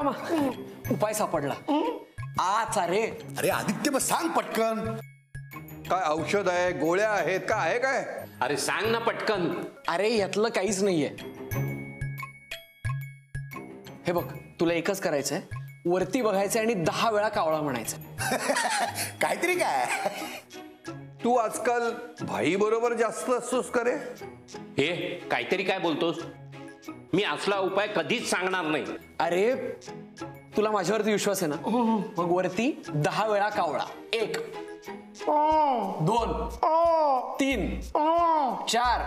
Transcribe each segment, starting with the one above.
मामा उपाय सापडला. आचा रे. अरे आदित्य मग सांग पटकन. काय औषध आहे, गोळ्या आहेत, काय आहे काय? अरे सांग ना पटकन. अरे यातलं काहीच नाहीये. हे बघ तुला एकच करायचंय, वरती बघायचंय आणि 10 वेळा कावळा म्हणायचं. काहीतरी काय. तू आजकाल भाई बरोबर जास्त असतोस का रे? हे काहीतरी काय बोलतोस? मी असला उपाय कधीच सांगणार नाही. अरे तुला माझ्यावरती विश्वास आहे ना, मग वरती 10 वेळा कावळा. 1 2 3 4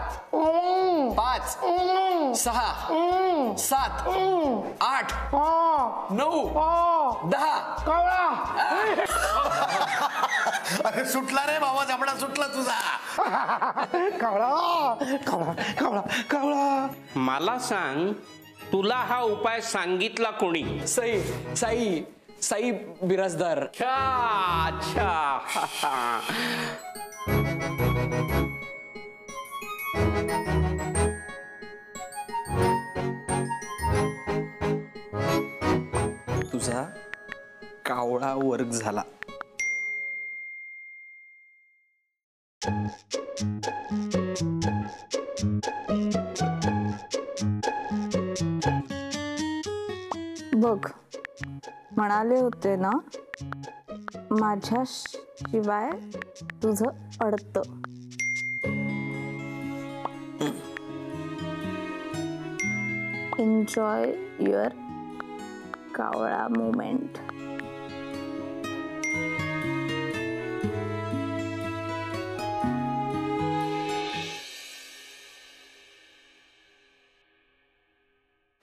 5 6 7 8 9 10 कावळा. अरे सुटला रे बाबा, जबडा सुटला तुझा. कावळा कावळा कावळा कावळा. मला सांग, तुला हा उपाय सांगितला कोणी? साई साई साई बिराजदार. अच्छा अच्छा. तुझा कावळा वर्ग झाला. बघ म्हणाले होते ना, माझ्या शिवाय तुझं अडत. एन्जॉय युअर कावळा मोमेंट.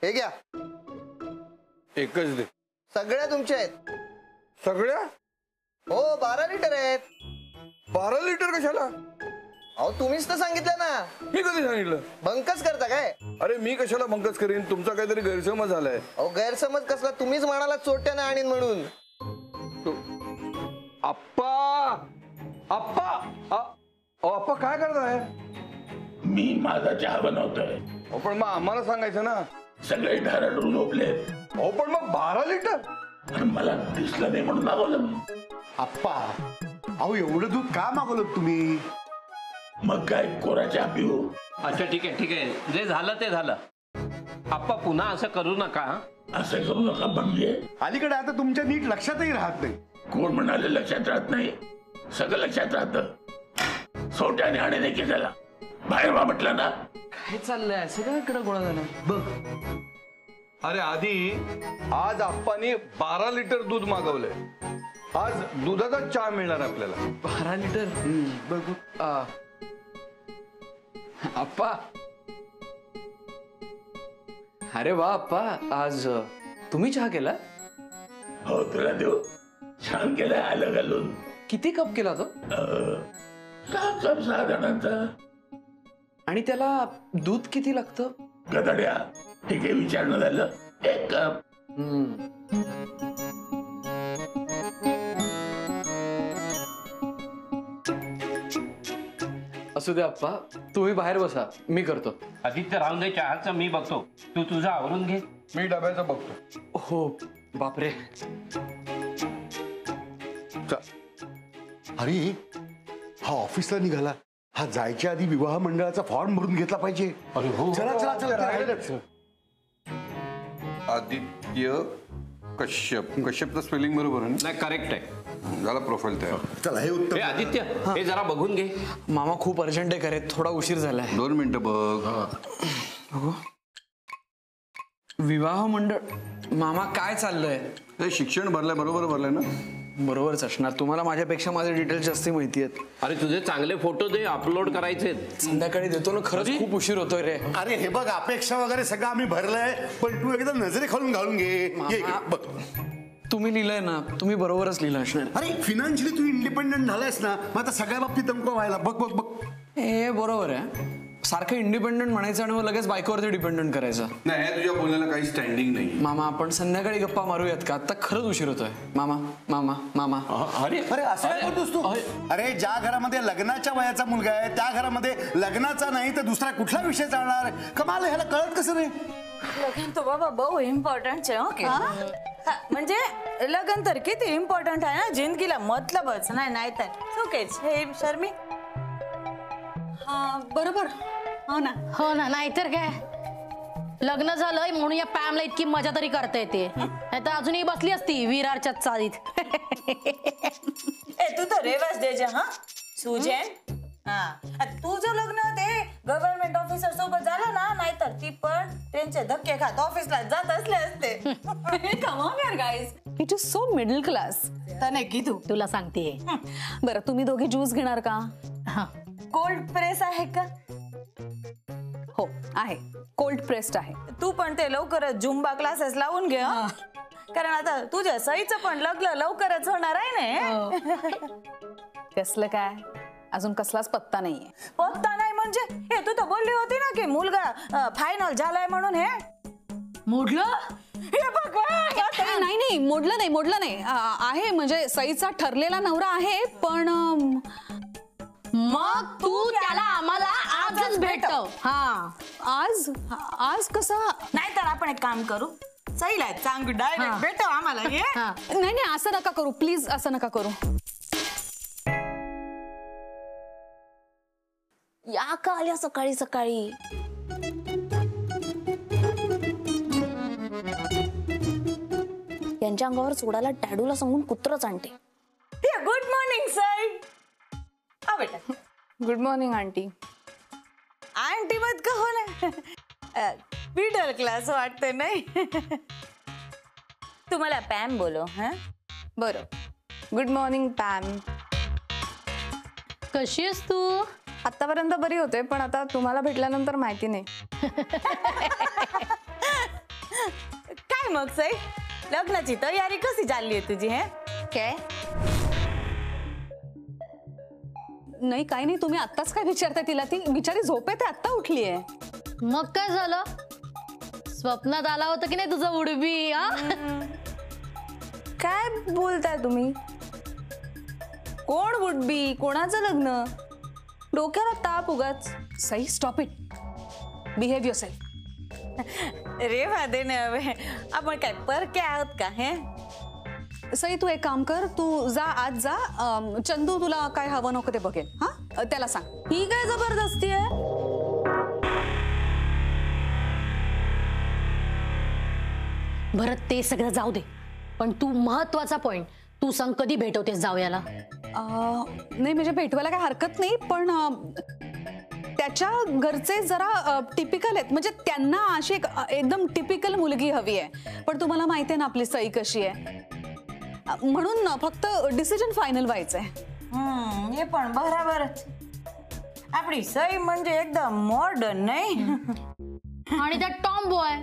हे घ्या. एकच दे. सगळ्या तुमच्या आहेत. सगळ्या? हो 12 लिटर आहेत. 12 लिटर कशाला? अहो तुम्हीच तर सांगितलं ना. मी कधी सांगितलं? बंकच करता काय? अरे मी कशाला बंकच करीन? तुमचा काहीतरी गैरसमज झालाय. अहो गैरसमज कसला? तुम्हीच म्हणाला चोट्याने आणीन म्हणून. आप्पा आप्पा आप्पा काय करताय? मी माझा चहा बनवतोय. हो पण मग आम्हाला सांगायचं ना. सगळे ढाराडून झोपलेत. हो पण मग 12 लिटर? आणि मला दिसलं नाही म्हणून मागवलं मी. आप्पा अहो एवढं दूध का मागवलं तुम्ही? मग काय कोरा चहा पिऊ? अच्छा ठीक आहे ठीक आहे, जे झालं ते झालं. आप्पा पुन्हा असं करू नका. असं करू नका म्हणजे? अलीकडे आता तुमच्या नीट लक्षातही राहत नाही. कोण म्हणाले लक्षात राहत नाही? सगळं लक्षात राहतं. सोट्याने आणि नाही त्याला बाहेर वा म्हटलं ना. काय चाललंय? सगळं इकडे गोळा झाला. बघ अरे आधी आज आप्पानी 12 लिटर दूध मागवलंय. आज दुधाचा चहा मिळणार आपल्याला. 12 लिटर. बघू आप्पा. अरे वा आप्पा, आज तुम्ही चहा केला? हो तुला देऊ. छान केलं आलं घालून. किती कप केला तो? 6 जणांचा. आणि त्याला दूध किती लागतं? गदड्या ठीक आहे विचारणं झालं. 1 कप. असू दे आप्पा, तुम्ही बाहेर बसा, मी करतो. आदित्य राहून दे चहाचं, मी बघतो. तू तुझं आवरून घे. मी डब्याचं बघतो. हो बापरे. अरे हा ऑफिसला निघाला. हा जायच्या आधी विवाह मंडळाचा फॉर्म भरून घेतला पाहिजे. अरे हो. चला चला चला. आदित्य कश्यप. कश्यपचं स्पेलिंग बरोबर आहे? नाही करेक्ट आहे. झाला प्रोफाईल तयार. चला हे उत्तर. हे आदित्य हे जरा बघून घे. मामा खूप अर्जंट आहे, करे थोडा उशीर झालाय. 2 मिनिटं बघ. विवाह मंडळ. मामा काय चाललंय? हे शिक्षण भरलंय बरोबर भरलंय ना? बरोबरच असणार. तुम्हाला माझ्यापेक्षा माझे डिटेल्स जास्त माहिती आहेत. अरे तुझे चांगले फोटो दे, अपलोड करायचे. संध्याकाळी देतो ना. खरंच खूप उशीर होतोय रे. अरे हे बघ अपेक्षा वगैरे सगळं आम्ही भरलंय, पण तू एकदा नजरे खालून घालून घे. ये, ये, बघ तुम्ही लिहिलंय ना, तुम्ही बरोबरच लिहिलं असणार. अरे फिनान्शियली तू इंडिपेंडेंट झालायस ना, मग आता सगळ्या बाबतीत नको व्हायला. बघ बघ बघ. हे बरोबर आहे. सारखं इंडिपेंडंट म्हणायचं आणि मग लगेच बायकोवरती डिपेंडंट करायचं. नाही हे तुझ्या बोलण्याला काही स्टँडिंग नाही. मामा आपण संध्याकाळी गप्पा मारूयात का? आता खरंच उशीर होतोय. मामा मामा मामा. अरे अरे असं काय करतोस तू? अरे ज्या घरामध्ये लग्नाच्या वयाचा मुलगा आहे त्या घरामध्ये लग्नाचा नाही तर दुसरा कुठला विषय चालणार? कमाल. ह्याला कळत कसं नाही? લગન તો બાબા બહુ ઇમ્પોર્ટન્ટ છે ઓકે म्हणजे લગન तर किती इम्पॉर्टंट आहे ना जिंदगीला मतलबच नाही तर શું કે છે शर्मी बरोबर हो ना नाहीतर काय लग्न झालंय म्हणून या पॅमला इतकी मजा तरी करता येते नाही तर अजूनही बसली असती विरारच्या चाळीत. ए तू तर रेवाज देजा हा सुजेन हा तुझं लग्न ते गव्हर्नमेंट ऑफिसर सोबत झालं ना नाहीतर ती पण त्यांचे धक्के खात ऑफिसला जात असले असते. कम ऑन यार guys it is so middle class. तने कीधू तुला सांगते बरं तुम्ही दोघे ज्यूस घेणार का? कोल्ड प्रेस आहे का? हो आहे कोल्ड प्रेस्ड आहे. तू पण ते लवकरच झुंबा क्लासेस लावून घे हं? कारण आता तुझ्या सईचं पण लग्न लवकरच होणार आहे ना. कसलं काय अजून कसलाच पत्ता नाहीये. पत्ता नाही म्हणजे हे तू तर बोलली होती ना की मुलगा फायनल झालाय म्हणून. हे मोडलं हे बघ नाही मोडलं नाही आहे म्हणजे सईचा ठरलेला नवरा आहे पण मग तू त्याला आम्हाला आजच भेटव. आज कसं नाही तर आपण एक काम करू सईला सांग डायरेक्ट भेटव आम्हाला. नाही असं नका करू प्लीज असं नका करू. या का आल्या सकाळी सकाळी. यांच्या अंगावर सोडायला डॅडूला सांगून कुत्रच आणते. Good morning Sai. हा बेटा गुड मॉर्निंग आंटी. आंटी मत कहो ना मिडल क्लास वाटते नाही. तुम्हाला पॅम बोलो. हा बरं गुड मॉर्निंग पॅम. कशी आहेस तू? आतापर्यंत बरी होते पण आता तुम्हाला भेटल्यानंतर माहिती नाही. काय मग सई लग्नाची तयारी कशी चालली आहे तुझी? हे काय नाही काही नाही तुम्ही आत्ताच काय विचारताय तिला. ती बिचारी झोपेत आत्ता उठली आहे. मग काय झालं स्वप्नात आला होता की नाही तुझा उडबी? काय बोलताय तुम्ही? कोण वुडबी कोणाचं लग्न? डोक्याला ताप उगाच. Sai stop it behave yourself. रे वादे ने हवे आपण काय परके आहोत का? हे सई तू एक काम कर तू जा आज जा चंदू तुला काय हवं नको ते बघेल. हा त्याला सांग. ही काय जबरदस्ती आहे? भरत ते सगळं जाऊ दे पण तू महत्वाचा पॉइंट तू सांग कधी भेटवतेस जावयाला? नाही म्हणजे भेटवायला काय हरकत नाही पण त्याच्या घरचे जरा टिपिकल आहेत म्हणजे त्यांना अशी एक एकदम टिपिकल मुलगी हवी आहे. पण तुम्हाला माहिती आहे ना आपली सई कशी आहे म्हणून फक्त डिसिजन फायनल व्हायचंय. हे पण बरोबर. आपली सई म्हणजे एकदम मॉडर्न नाही आणि त्या टॉम बॉय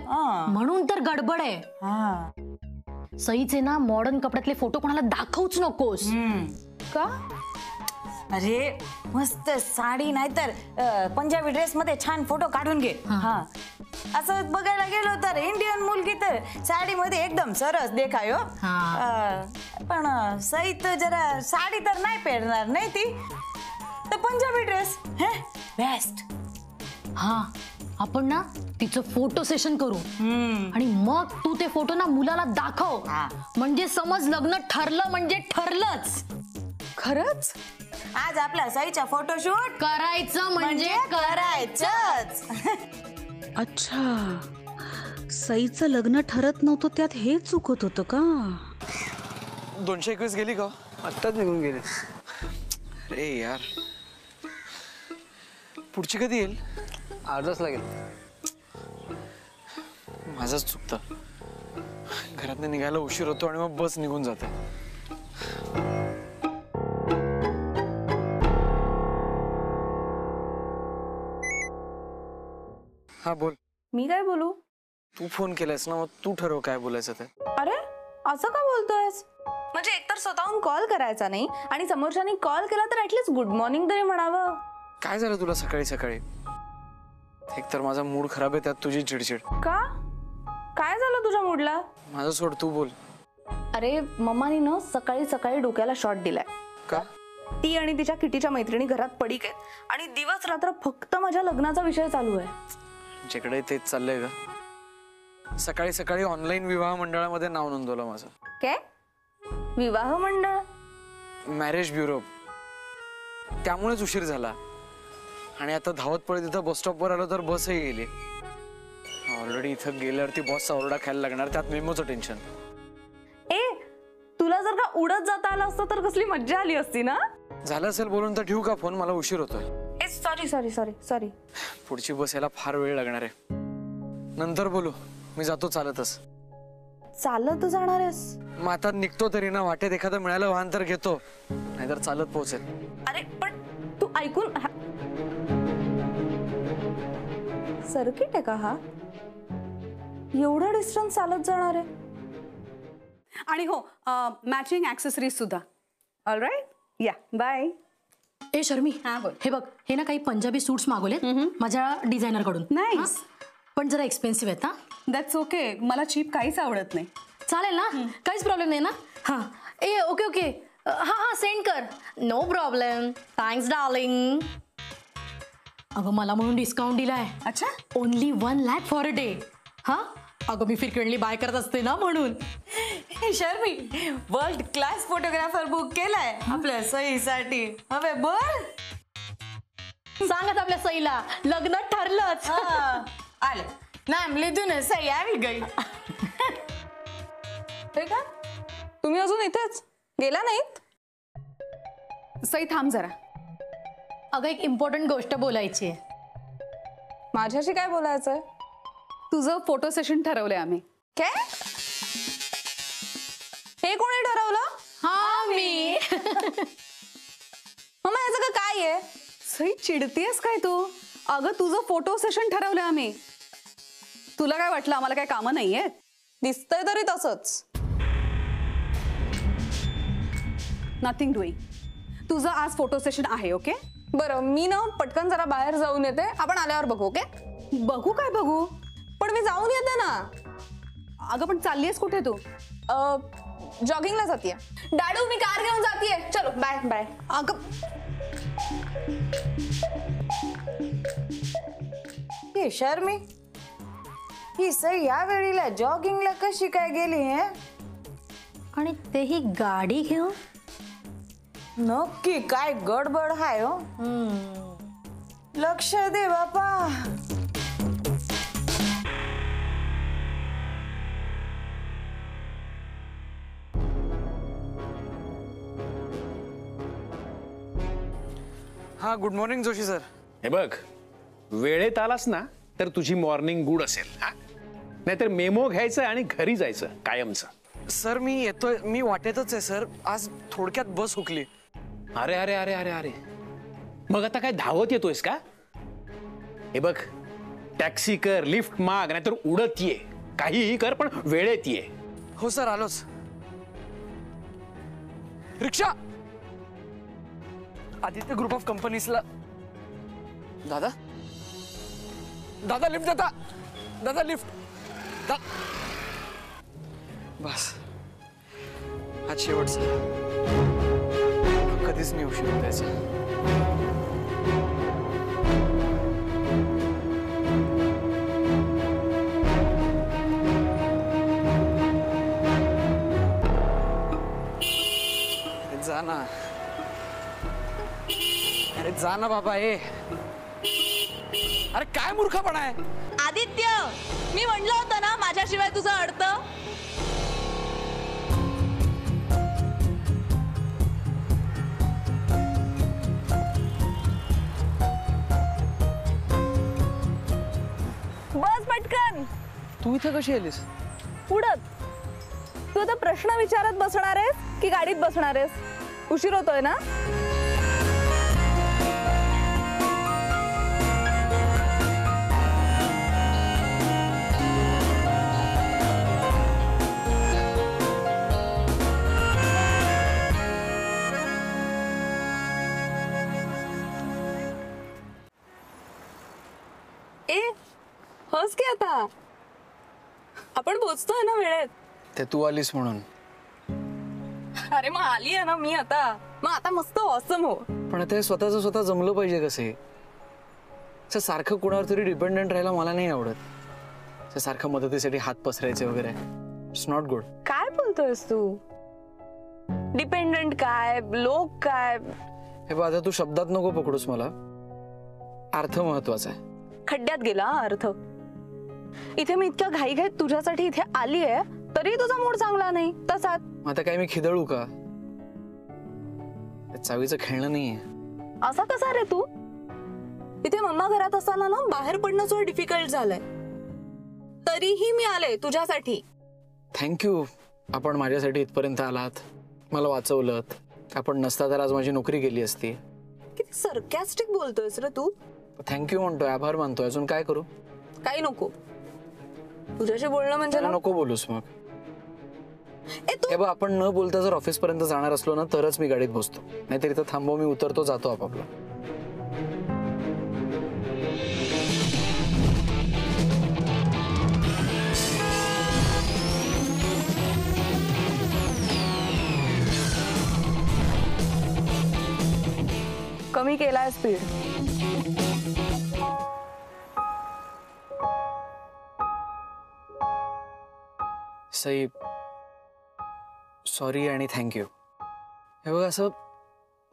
म्हणून तर गडबड आहे. सईचे ना मॉडर्न कपड्यातले फोटो कोणाला दाखवूच नकोस. का? अरे मस्त साडी नाही तर पंजाबी ड्रेस मध्ये छान फोटो काढून घे. हा असं बघायला गेलो तर इंडियन मुलगी तर साडी मध्ये एकदम सरस देखायो. पण सई तर जरा साडी तर नाही पेरणार नाही ती तर पंजाबी ड्रेस हे बेस्ट. हा आपण ना तिचं फोटो सेशन करू आणि मग तू ते फोटो ना मुलाला दाखव म्हणजे समज लग्न ठरलं म्हणजे ठरलंच. खरंच आज आपल्या सईचा फोटोशूट करायचं म्हणजे करायचंच. अच्छा सईचं लग्न ठरत नव्हतं त्यात हे चुकत होतं का? 221 गेली का? आत्ताच निघून गेले. अरे यार पुढची कधी येईल? आजच लागेल. माझंच चुकतं घरात निघायला उशीर होतो आणि मग बस निघून जाते. हा बोल. मी काय बोलू? तू फोन केलायस ना मग तू ठरव काय बोलायचं ते. अरे असं का बोलतोयस? म्हणजे एकतर स्वतःहून कॉल करायचा नाही आणि समोरच्यानी कॉल केला तर ऍटलीस्ट गुड मॉर्निंग तरी म्हणावं. काय झालं तुला सकाळी सकाळी? एकतर माझा मूड खराब आहे त्यात तुझी चिडचिड. का? काय झालं तुझ्या मूडला? माझं सोड तू बोल. अरे मम्मानी ना सकाळी सकाळी डोक्याला शॉट दिलाय. का? ती आणि तिच्या किटीच्या मैत्रिणी घरात पडीक आहेत आणि दिवस रात्र फक्त माझ्या लग्नाचा विषय चालू आहे. जिकडे तेच चाललंय का? सकाळी सकाळी ऑनलाईन विवाह मंडळामध्ये नाव नोंदवलं माझं. काय विवाह मंडळ? Marriage bureau. त्यामुळेच उशीर झाला आणि आता धावत पळत इथं बस स्टॉपवर आलो तर बसही गेली. ऑलरेडी इथं गेल्यावरती बसचा ओरडा खायला लागणार, त्यात मेमोचं टेन्शन. ए तुला जर का उडत जाता आलं असतं तर कसली मज्जा आली असती ना. झालं असेल बोलून तर ठेवू का फोन, मला उशीर होतोय. ए सॉरी सॉरी सॉरी सॉरी. पुढची बस यायला फार वेळ लागणार आहे. नंतर बोलू, मी जातो चालतच. चालत जाणार आहेस? मग आता निघतो तरी ना, वाटेत एखादं मिळालं वाहन तर घेतो, नाहीतर चालत पोहोचेल. अरे पण तू ऐकून, सर्किट आहे का हा? एवढा डिस्टन्स चालत जाणार आहे? आणि हो मॅचिंग ॲक्सेसरीज सुद्धा. ऑलराईट, या बाय. ए शर्मी, हे बघ, हे ना काही पंजाबी सूट्स मागवलेत माझ्या डिझायनर कडून. नाईस. पण जरा एक्सपेन्सिव्ह आहेत. हा दॅट्स ओके, मला चीप काहीच आवडत नाही. चालेल ना, काहीच प्रॉब्लेम नाही ना. हा ए ओके ओके, हा हा सेंड कर. No problem, thanks darling. अगं मला म्हणून डिस्काउंट दिलाय. अच्छा, only 1 lakh for a day. हा अगं मी फ्रिक्वेंटली बाय करत असते ना म्हणून. Sharmi, world class photographer book केलाय आपल्या सहीसाठी. हवे बोल. सांगत आपल्या सईला लग्न ठरलंच. आले नाम लिहून सही आवी गई. ते का तुम्ही अजून इथेच गेला नाहीत? सई थांब जरा. अगं एक इम्पॉर्टंट गोष्ट बोलायची आहे. माझ्याशी काय बोलायचंय? तुझं फोटो सेशन ठरवलंय आम्ही. काय? हे कोणी ठरवलं? हा मी. मग याचं का काय आहे? सई चिडतीयस काय तू? अगं तुझं फोटो सेशन ठरवलंय आम्ही. तुला काय वाटलं आम्हाला काय कामं नाहीये? दिसतंय तरी तसंच. Nothing doing. तुझं आज फोटो सेशन आहे. ओके बरं, मी ना पटकन जरा बाहेर जाऊन येते, आपण आल्यावर बघू. ओके? बघू काय बघू? पण मी जाऊन येते ना. अगं पण चाललीयस कुठे तू? जॉगिंगला जातीये. डाडू मी कार घेऊन जातीये. चलो बाय बाय. अगं हे शर्मी, ही सई या वेळीला जॉगिंगला कशी काय गेली? हे आणि तेही गाडी घेऊन. नक्की काय गडबड हाय हो. लक्ष दे बापा. हा गुड मॉर्निंग जोशी सर. हे बघ, वेळेत आलास ना तर तुझी मॉर्निंग गुड असेल. हा नाहीतर मेमो घ्यायचं आणि घरी जायचं कायमचं. सर मी येतोय, मी वाटेतच आहे सर. आज थोडक्यात बस हुकली. अरे अरे अरे अरे अरे, मग आता काय धावत येतोयस का? हे बघ, टॅक्सी कर, लिफ्ट माग, नाहीतर उडत ये, काहीही कर पण वेळेत ये. हो सर, आलोच. रिक्षा. आदित्य ग्रुप ऑफ कंपनीजला. दादा दादा लिफ्ट देता. दादा लिफ्ट. बस आज शेवटचा. कधीच नाही उशीर होत त्याचा. जा ना, अरे जा ना बाबा. अरे काय मूर्खपणा आहे. आदित्य, मी म्हणलं होतं ना माझ्याशिवाय तुझं अडतं. बस पटकन. तू इथे कशी आलीस? उडत. तू आता प्रश्न विचारत बसणार आहेस की गाडीत बसणार आहेस? उशीर होतोय ना. हस की आता. आपण पोचतोय ना वेळेत. ते तू आलीस म्हणून. अरे मग आली आहे ना मी आता. मग आता मस्त ऑसम हो. पण ते स्वतःच स्वतः जमलं पाहिजे. कसे सारखं कुणावर तरी डिपेंडंट राहायला मला नाही आवडत. ते सारखं मदतीसाठी हात पसरायचे वगैरे. It's not good. काय बोलतोयस तू? डिपेंडंट काय, लोक काय? हे बघ, आता तू शब्दात नको पकडूस मला. अर्थ महत्वाचा आहे. खड्ड्यात गेला हा अर्थ. इथे मी इतक्या घाईघाईत तुझ्यासाठी इथे आली आहे, तरी तुझा मूड चांगला नाही तसाच. आता काय मी खिदळू का? चावीचं खेळणं नाहीये. असा कसा रे तू? इथे मम्मा घरात असताना ना बाहेर पडणं सुद्धा डिफिकल्ट झालंय, तरीही मी आले तुझ्यासाठी. थँक्यू. आपण माझ्यासाठी इथपर्यंत आलात, मला वाचवलं. आपण नसता तर आज माझी नोकरी गेली असती. किती सर्कॅस्टिक बोलतोयस रे तू. थँक्यू म्हणतोय, आभार मानतोय. अजून काय करू? काही नको. तुझ्याशी बोलणं म्हणजे ना. नको बोलूस मग. हे बघ, आपण न बोलता जर ऑफिस पर्यंत जाणार असलो ना तरच मी गाडीत बसतो, नाहीतर इथं थांबव, मी उतरतो, जातो आपापला. कमी केलाय स्पीड. सई, सॉरी आणि थँक्यू. हे बघ, असं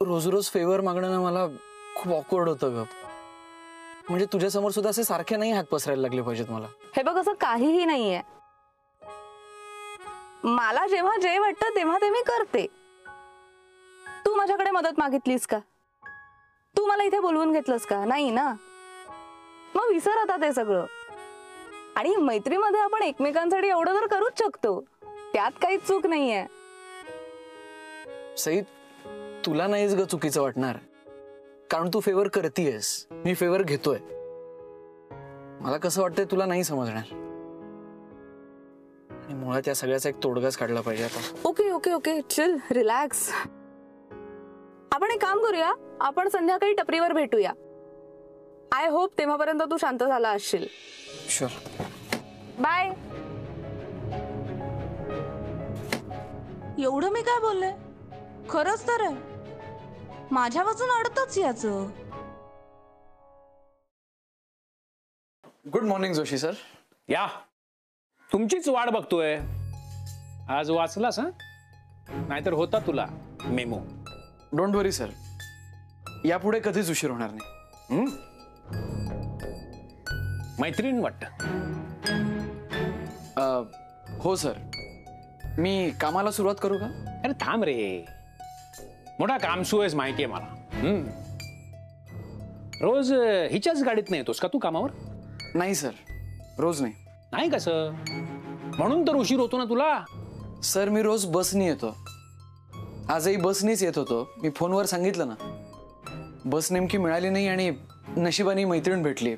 रोज रोज फेवर मागणं ना मला खूप ऑकवर्ड होतं ग. म्हणजे तुझ्या समोर सुद्धा असे सारखे नाही हात पसरायला लागले पाहिजेत मला. हे बघ, असं काहीही नाहीये. मला जेव्हा जे वाटतं तेव्हा ते मी करते. तू माझ्याकडे मदत मागितलीस का? तू मला इथे बोलवून घेतलंस का? नाही ना. मग विसर आता ते सगळं. आणि मैत्रीमध्ये आपण एकमेकांसाठी एवढं तर करूच शकतो, त्यात काहीच चूक नाहीये. सई, तुला नाहीच ग चुकीचं वाटणार, कारण तू फेवर करतीयस, मी फेवर घेतोय. मला कसं वाटतंय तुला नाही समजणार. आणि मुळात या सगळ्याचा एक तोडगाच काढला पाहिजे आता. Okay okay okay, chill, relax. आपण एक काम करूया, आपण संध्याकाळी टपरीवर भेटूया. आय होप तेव्हापर्यंत तू शांत झाला असशील. शुअर. बाय. एवढं मी काय बोलले? खरंच तर आहे, माझ्या वाचून अडतच याचं. Good morning Joshi sir. या, तुमचीच वाट बघतोय. आज वाचलास हा? नाहीतर होता तुला मेमो. डोंट वरी सर, यापुढे कधीच उशीर होणार नाही. मैत्रीण वाटत. हो सर. मी कामाला सुरुवात करू का? अरे थांब रे, मोठा कामसू आहेस माहितीये मला. रोज हिच्याच गाडीत नाही येतोस का तू कामावर? नाही सर, रोज नाही. नाही कसं? म्हणून तर उशीर होतो ना तुला. सर, मी रोज बसनी येतो. आजही बसनीच येत होतो. मी फोनवर सांगितलं ना, बस नेमकी मिळाली नाही आणि नशिबाने मैत्रीण भेटली,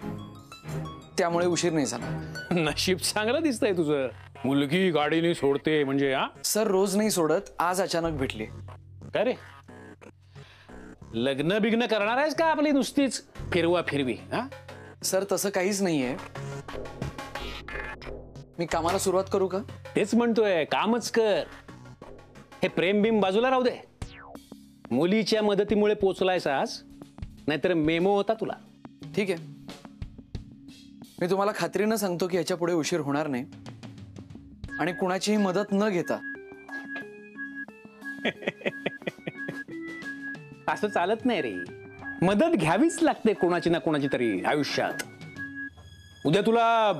त्यामुळे उशीर नाही झाला. नशीब चांगलं दिसतंय तुझं. मुलगी गाडीने सोडते म्हणजे. हा सर, रोज नाही सोडत, आज अचानक भेटली. काय रे, लग्न बिग्न करणार आहेस का आपली नुसतीच फिरवा फिरवी? हा सर, तसं काहीच नाहीये. मी कामाला सुरुवात करू का? तेच म्हणतोय, कामच कर. हे प्रेम बिम बाजूला राहू दे. मुलीच्या मदतीमुळे पोचलायस आज, नाहीतर मेमो होता तुला. ठीक आहे, मी तुम्हाला खात्रीनं सांगतो की याच्या पुढे उशीर होणार नाही आणि कुणाचीही मदत न घेता. असं चालत नाही रे, मदत घ्यावीच लागते कोणाची ना कोणाची तरी आयुष्यात. उद्या तुला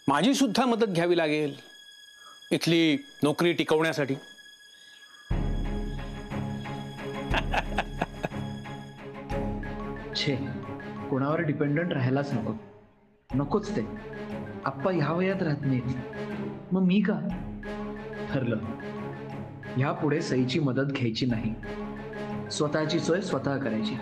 माझी सुद्धा मदत घ्यावी लागेल इथली नोकरी टिकवण्यासाठी. छे, कोणावर डिपेंडंट राहायलाच नको. नकोच ते. आप्पा ह्या वयात राहत नाहीत, मग मी का? ठरलं, ह्या पुढे सईची मदत घ्यायची नाही. स्वतःची सोय स्वतः करायची.